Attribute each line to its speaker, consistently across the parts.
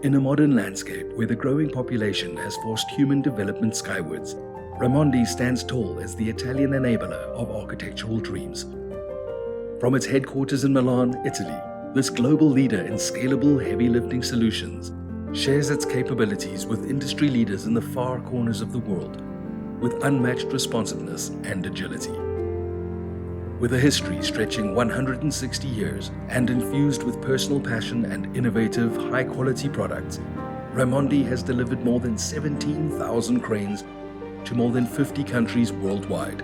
Speaker 1: In a modern landscape where the growing population has forced human development skywards, Raimondi stands tall as the Italian enabler of architectural dreams. From its headquarters in Milan, Italy, this global leader in scalable heavy lifting solutions shares its capabilities with industry leaders in the far corners of the world, with unmatched responsiveness and agility. With a history stretching 160 years and infused with personal passion and innovative, high-quality products, Raimondi has delivered more than 17,000 cranes to more than 50 countries worldwide,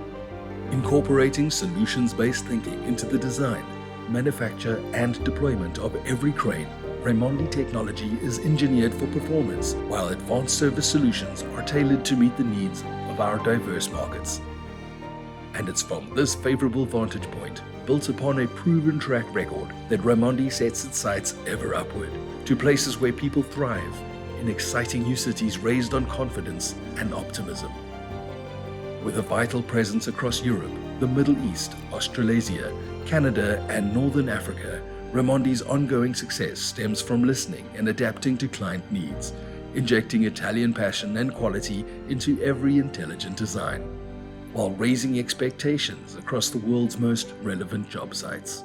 Speaker 1: incorporating solutions-based thinking into the design, manufacture, and deployment of every crane. Raimondi technology is engineered for performance, while advanced service solutions are tailored to meet the needs of our diverse markets. And it's from this favorable vantage point, built upon a proven track record, that Raimondi sets its sights ever upward, to places where people thrive, in exciting new cities raised on confidence and optimism. With a vital presence across Europe, the Middle East, Australasia, Canada, and Northern Africa, Raimondi's ongoing success stems from listening and adapting to client needs, injecting Italian passion and quality into every intelligent design, while raising expectations across the world's most relevant job sites.